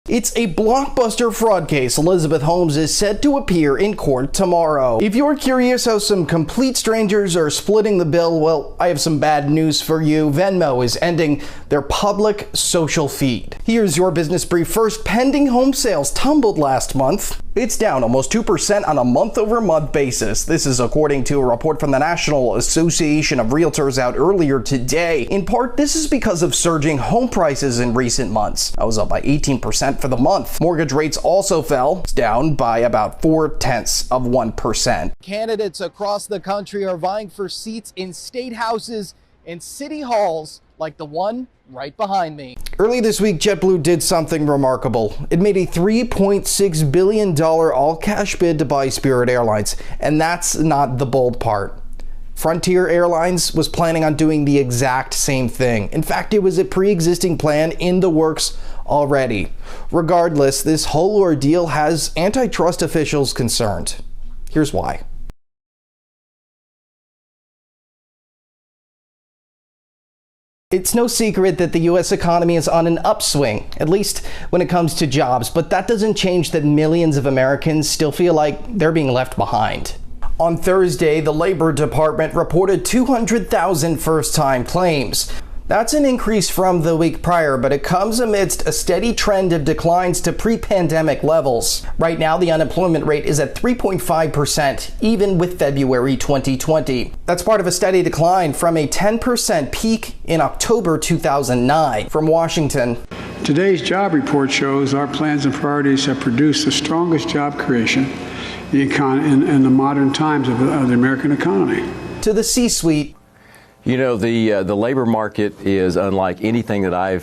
It's a blockbuster fraud case. Elizabeth Holmes is set to appear in court tomorrow. If you're curious how some complete strangers are splitting the bill, well, I have some bad news for you. Venmo is ending their public social feed. Here's your business brief. First, pending home sales tumbled last month. It's down almost 2% on a month-over-month basis. This is according to a report from the National Association of Realtors out earlier today. In part, this is because of surging home prices in recent months. That was up by 18% for the month. Mortgage rates also fell, down by about 0.4%. Candidates across the country are vying for seats in state houses and city halls like the one right behind me. Early this week, JetBlue did something remarkable. It made a $3.6 billion all-cash bid to buy Spirit Airlines, and that's not the bold part. Frontier Airlines was planning on doing the exact same thing. In fact, it was a pre-existing plan in the works already. Regardless, this whole ordeal has antitrust officials concerned. Here's why. It's no secret that the U.S. economy is on an upswing, at least when it comes to jobs, but that doesn't change that millions of Americans still feel like they're being left behind. On Thursday, the Labor Department reported 200,000 first-time claims. That's an increase from the week prior, but it comes amidst a steady trend of declines to pre-pandemic levels. Right now, the unemployment rate is at 3.5%, even with February 2020. That's part of a steady decline from a 10% peak in October 2009. From Washington. Today's job report shows our plans and priorities have produced the strongest job creation in the modern times of the American economy. To the C-suite. You know, the labor market is unlike anything that I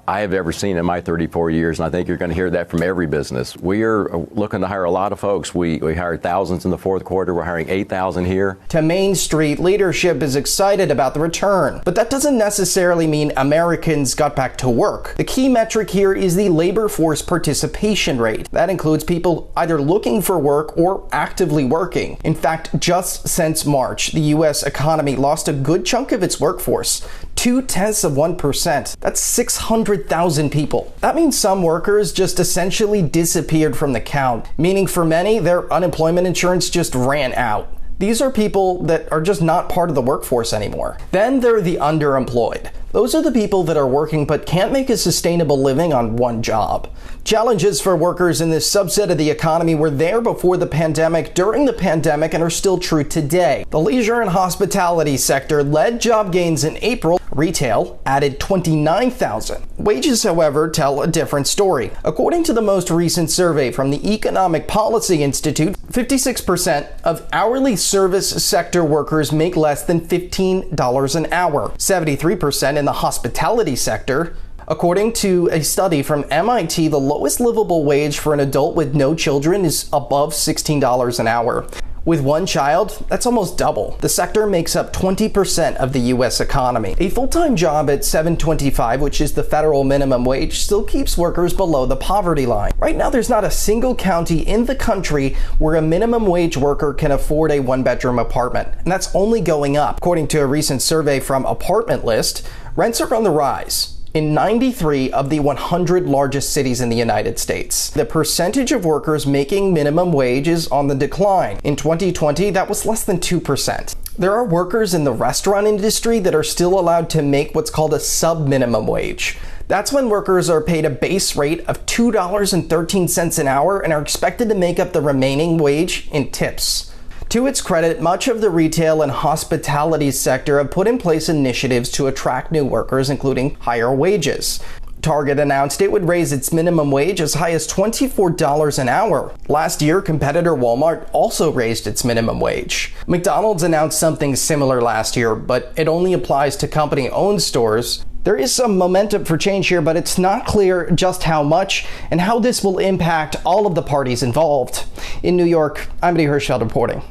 have ever seen in my 34 years, and I think you're going to hear that from every business. We are looking to hire a lot of folks. We hired thousands in the fourth quarter. We're hiring 8,000 here. To Main Street, leadership is excited about the return, but that doesn't necessarily mean Americans got back to work. The key metric here is the labor force participation rate. That includes people either looking for work or actively working. In fact, just since March, the U.S. economy lost a good chunk of its workforce, 0.2%. That's 600,000 people. That means some workers just essentially disappeared from the count, meaning for many, their unemployment insurance just ran out. These are people that are just not part of the workforce anymore. Then there are the underemployed. Those are the people that are working but can't make a sustainable living on one job. Challenges for workers in this subset of the economy were there before the pandemic, during the pandemic, and are still true today. The leisure and hospitality sector led job gains in April. Retail added 29,000. Wages, however, tell a different story. According to the most recent survey from the Economic Policy Institute, 56% of hourly service sector workers make less than $15 an hour. 73% in the hospitality sector. According to a study from MIT, the lowest livable wage for an adult with no children is above $16 an hour. With one child, that's almost double. The sector makes up 20% of the U.S. economy. A full-time job at $7.25, which is the federal minimum wage, still keeps workers below the poverty line. Right now, there's not a single county in the country where a minimum wage worker can afford a one-bedroom apartment, and that's only going up. According to a recent survey from Apartment List, rents are on the rise in 93 of the 100 largest cities in the United States. The percentage of workers making minimum wage is on the decline. In 2020, that was less than 2%. There are workers in the restaurant industry that are still allowed to make what's called a sub-minimum wage. That's when workers are paid a base rate of $2.13 an hour and are expected to make up the remaining wage in tips. To its credit, much of the retail and hospitality sector have put in place initiatives to attract new workers, including higher wages. Target announced it would raise its minimum wage as high as $24 an hour. Last year, competitor Walmart also raised its minimum wage. McDonald's announced something similar last year, but it only applies to company-owned stores. There is some momentum for change here, but it's not clear just how much and how this will impact all of the parties involved. In New York, I'm Hirschfeld reporting.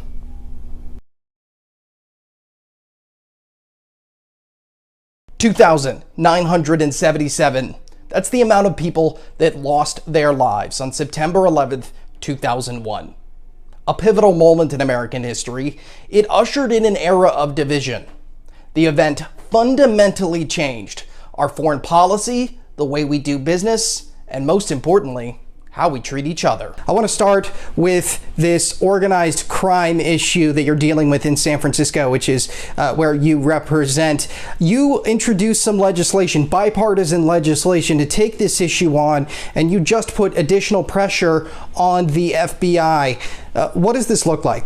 2,977. That's the amount of people that lost their lives on September 11th, 2001. A pivotal moment in American history. It ushered in an era of division. The event fundamentally changed our foreign policy, the way we do business, and most importantly, how we treat each other. I want to start with this organized crime issue that you're dealing with in San Francisco, which is where you represent. You introduced some legislation, bipartisan legislation, to take this issue on, and you just put additional pressure on the FBI. What does this look like?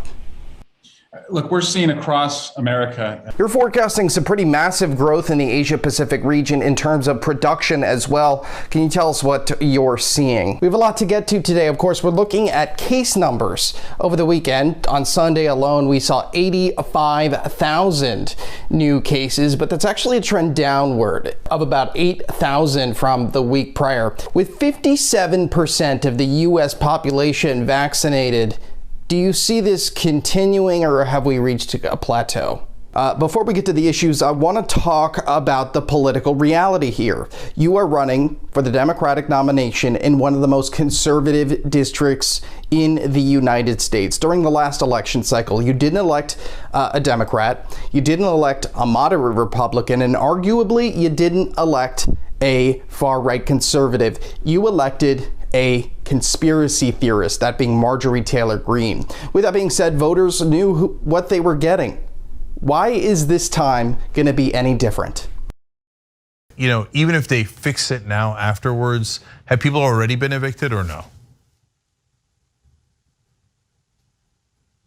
Look, we're seeing across America. You're forecasting some pretty massive growth in the Asia-Pacific region in terms of production as well. Can you tell us what you're seeing? We have a lot to get to today. Of course, we're looking at case numbers over the weekend. On Sunday alone, we saw 85,000 new cases, but that's actually a trend downward of about 8,000 from the week prior. With 57% of the U.S. population vaccinated, do you see this continuing, or have we reached a plateau? Before we get to the issues, I want to talk about the political reality here. You are running for the Democratic nomination in one of the most conservative districts in the United States. During the last election cycle, you didn't elect a Democrat, you didn't elect a moderate Republican, and arguably you didn't elect a far-right conservative. You elected a conspiracy theorist, that being Marjorie Taylor Greene. With that being said, voters knew what they were getting. Why is this time going to be any different? You know, even if they fix it now afterwards, have people already been evicted or no?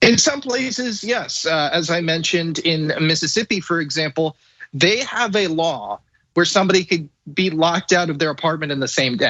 In some places, yes. As I mentioned, in Mississippi, for example, they have a law where somebody could be locked out of their apartment in the same day.